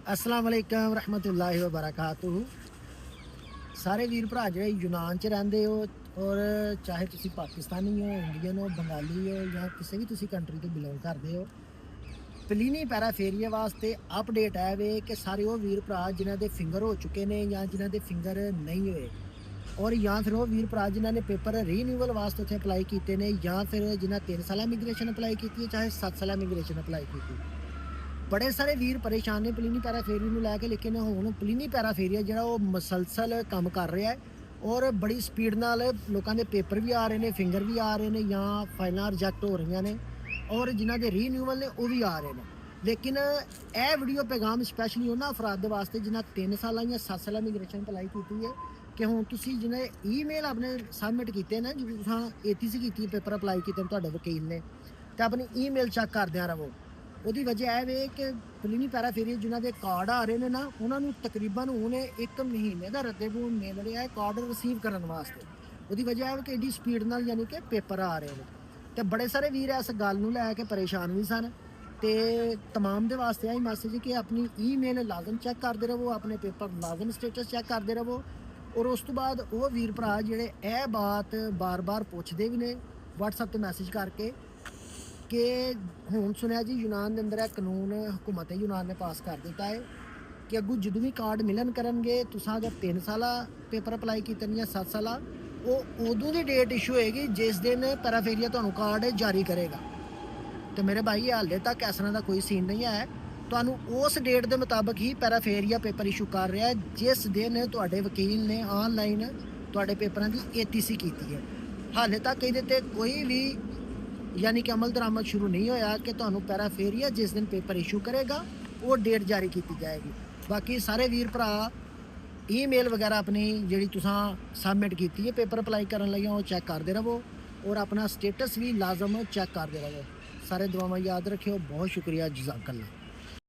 अस्सलाम वालेकुम रहमतुल्लाहि व बरकातुहू। सारे वीर भरा ਜਿਹੜੇ ਯੂਨਾਨ 'ਚ ਰਹਿੰਦੇ ਹੋ ਔਰ ਚਾਹੇ ਤੁਸੀਂ ਪਾਕਿਸਤਾਨੀ ਹੋ, ਇੰਡੀਅਨ ਹੋ, ਬੰਗਾਲੀ ਹੋ ਜਾਂ ਕਿਸੇ ਵੀ ਤੁਸੀਂ ਕੰਟਰੀ ਤੋਂ ਬਿਲੋਂਗ ਕਰਦੇ ਹੋ, ਪਲੀਨੀ ਪੈਰਾਫੇਰੀਆ ਵਾਸਤੇ ਅਪਡੇਟ ਹੈ ਵੇ ਕਿ ਸਾਰੇ ਉਹ ਵੀਰ ਭਰਾ ਜਿਨ੍ਹਾਂ ਦੇ ਫਿੰਗਰ ਹੋ ਚੁੱਕੇ ਨੇ ਜਾਂ ਜਿਨ੍ਹਾਂ ਦੇ ਫਿੰਗਰ ਨਹੀਂ ਹੋਏ, ਔਰ ਜਾਂ ਫਿਰ ਉਹ ਵੀਰ ਭਰਾ ਜਿਨ੍ਹਾਂ ਨੇ ਪੇਪਰ ਰੀਨਿਊਅਲ ਵਾਸਤੇ ਉੱਥੇ ਅਪਲਾਈ ਕੀਤੇ ਨੇ, ਜਾਂ ਫਿਰ ਜਿਨ੍ਹਾਂ 3 ਸਾਲ ਇਮੀਗ੍ਰੇਸ਼ਨ ਅਪਲਾਈ ਕੀਤੀ ਹੈ, ਚਾਹੇ 7 ਸਾਲ ਇਮੀਗ੍ਰੇਸ਼ਨ ਅਪਲਾਈ ਕੀਤੀ। बड़े सारे वीर परेशान ने पलीनी पैराफेरी ਨੂੰ ਲੈ ਕੇ, ਲੇਕਿन ਹੁਣ ਪਲੀਨੀ ਪੈਰਾਫੇਰੀਆ ਜਿਹੜਾ ਉਹ ਮਸਲਸਲ ਕੰਮ ਕਰ ਰਿਹਾ ਹੈ ਔਰ ਬੜੀ ਸਪੀਡ ਨਾਲ ਲੋਕਾਂ ਦੇ ਪੇਪਰ ਵੀ ਆ ਰਹੇ ਨੇ, ਫਿੰਗਰ ਵੀ ਆ ਰਹੇ ਨੇ ਜਾਂ ਫਾਈਲਾਂ ਰਿਜੈਕਟ ਹੋ ਰਹੀਆਂ ਨੇ, ਔਰ ਜਿਨ੍ਹਾਂ ਦੇ ਰੀਨਿਊਅਲ ਨੇ ਉਹ ਵੀ ਆ ਰਹੇ ਨੇ। ਲੇਕਿਨ ਇਹ ਵੀਡੀਓ ਪੈਗਾਮ ਸਪੈਸ਼ਲੀ ਉਹਨਾਂ ਅਫਰਾਦ ਦੇ ਵਾਸਤੇ ਜਿਨ੍ਹਾਂ 3 ਸਾਲਾਂ ਜਾਂ 7 ਸਾਲਾਂ ਇਮੀਗ੍ਰੇਸ਼ਨ ਅਪਲਾਈ ਕੀਤੀ ਹੈ ਕਿ ਹੁਣ ਤੁਸੀਂ ਜਿਹਨੇ ਈਮੇਲ ਆਪਣੇ ਸਬਮਿਟ ਕੀਤੇ ਨੇ, ਜਿਵੇਂ ਤੁਸੀਂ ATC ਕੀਤੀ ਪੇਪਰ ਅਪਲਾਈ ਕੀਤੇ ਤੁਹਾਡੇ ਵਕੀਲ ਨੇ, ਤੇ ਆਪਣੀ ਈਮੇਲ ਚੈੱਕ ਕਰਦਿਆਂ ਰਹੋ। ਉਹਦੀ ਵਜ੍ਹਾ ਇਹ ਵੇ ਕਿ ਪਲੀਨੀ ਪੈਰਾਫੇਰੀ ਜਿਨ੍ਹਾਂ ਦੇ ਕਾਰਡ ਆ ਰਹੇ ਨੇ ਨਾ, ਉਹਨਾਂ ਨੂੰ ਤਕਰੀਬਨ ਹੁਣੇ 1 ਮਹੀਨੇ ਦਾ ਰੱਦੇ-ਬੂ ਮਿਲ ਰਿਹਾ ਹੈ ਕਾਰਡ ਰਿਸੀਵ ਕਰਨ ਵਾਸਤੇ। ਉਹਦੀ ਵਜ੍ਹਾ ਹੈ ਕਿ ਐਡੀ ਸਪੀਡ ਨਾਲ ਯਾਨੀ ਕਿ ਪੇਪਰ ਆ ਰਹੇ ਨੇ, ਤੇ ਬੜੇ ਸਾਰੇ ਵੀਰ ਇਸ ਗੱਲ ਨੂੰ ਲੈ ਕੇ ਪਰੇਸ਼ਾਨ ਵੀ ਸਨ। ਤੇ ਤਮਾਮ ਦੇ ਵਾਸਤੇ ਆਹੀ ਮੈਸੇਜ ਕਿ ਆਪਣੀ ਈਮੇਲ ਲਾਜ਼ਮ ਚੈੱਕ ਕਰਦੇ ਰਹੋ, ਆਪਣੇ ਪੇਪਰ ਲਾਜ਼ਮ ਸਟੇਟਸ ਚੈੱਕ ਕਰਦੇ ਰਹੋ। ਔਰ ਉਸ ਤੋਂ ਬਾਅਦ ਉਹ ਵੀਰ ਭਰਾ ਜਿਹੜੇ ਇਹ ਬਾਤ ਬਾਰ-ਬਾਰ ਪੁੱਛਦੇ ਵੀ ਨੇ WhatsApp ਤੇ ਮੈਸੇਜ ਕਰਕੇ ਕਿ ਹੁਣ ਸੁਣਿਆ ਜੀ ਯੂਨਾਨ ਦੇ ਅੰਦਰ ਇਹ ਕਾਨੂੰਨ ਹਕੂਮਤ ਯੂਨਾਨ ਨੇ ਪਾਸ ਕਰ ਦਿੱਤਾ ਹੈ ਕਿ ਅੱਗੋਂ ਜਦੋਂ ਵੀ ਕਾਰਡ ਮਿਲਣ ਕਰਨਗੇ, ਤੁਸੀਂ ਅਗਰ 3 ਸਾਲਾ ਪੇਪਰ ਅਪਲਾਈ ਕੀਤੇ ਜਾਂ 7 ਸਾਲਾ, ਉਹ ਉਦੋਂ ਦੀ ਡੇਟ ਇਸ਼ੂ ਹੋਏਗੀ ਜਿਸ ਦਿਨ ਪੈਰਾਫੇਰੀਆ ਤੁਹਾਨੂੰ ਕਾਰਡ ਜਾਰੀ ਕਰੇਗਾ। ਤੇ ਮੇਰੇ ਭਾਈ ਹਾਲੇ ਤੱਕ ਇਸ ਤਰ੍ਹਾਂ ਦਾ ਕੋਈ ਸੀਨ ਨਹੀਂ ਹੈ। ਤੁਹਾਨੂੰ ਉਸ ਡੇਟ ਦੇ ਮੁਤਾਬਕ ਹੀ ਪੈਰਾਫੇਰੀਆ ਪੇਪਰ ਇਸ਼ੂ ਕਰ ਰਿਹਾ ਹੈ ਜਿਸ ਦਿਨ ਤੁਹਾਡੇ ਵਕੀਲ ਨੇ ਆਨਲਾਈਨ ਤੁਹਾਡੇ ਪੇਪਰਾਂ ਦੀ ATC ਕੀਤੀ ਹੈ। ਹਾਲੇ ਤੱਕ ਇਹਦੇ ਤੇ ਕੋਈ ਵੀ यानी कि अमल दरामद शुरू नहीं होया कि ਤੁਹਾਨੂੰ ਪੈਰਾਫੇਰੀਆ ਜਿਸ ਦਿਨ ਪੇਪਰ ਇਸ਼ੂ ਕਰੇਗਾ ਉਹ ਡੇਟ ਜਾਰੀ ਕੀਤੀ ਜਾਏਗੀ। ਬਾਕੀ ਸਾਰੇ ਵੀਰ ਭਰਾ ਈਮੇਲ ਵਗੈਰਾ ਆਪਣੀ ਜਿਹੜੀ ਤੁਸੀਂ ਸਬਮਿਟ ਕੀਤੀ ਹੈ ਪੇਪਰ ਅਪਲਾਈ ਕਰਨ ਲਈ ਉਹ ਚੈੱਕ ਕਰਦੇ ਰਹੋ ਔਰ ਆਪਣਾ ਸਟੇਟਸ ਵੀ ਲਾਜ਼ਮ ਚੈੱਕ ਕਰਦੇ ਰਹੋ। ਸਾਰੇ ਦੁਆਵਾਂ ਯਾਦ ਰੱਖਿਓ। ਬਹੁਤ ਸ਼ੁਕਰੀਆ, ਜਜ਼ਾਕੱਲਾ।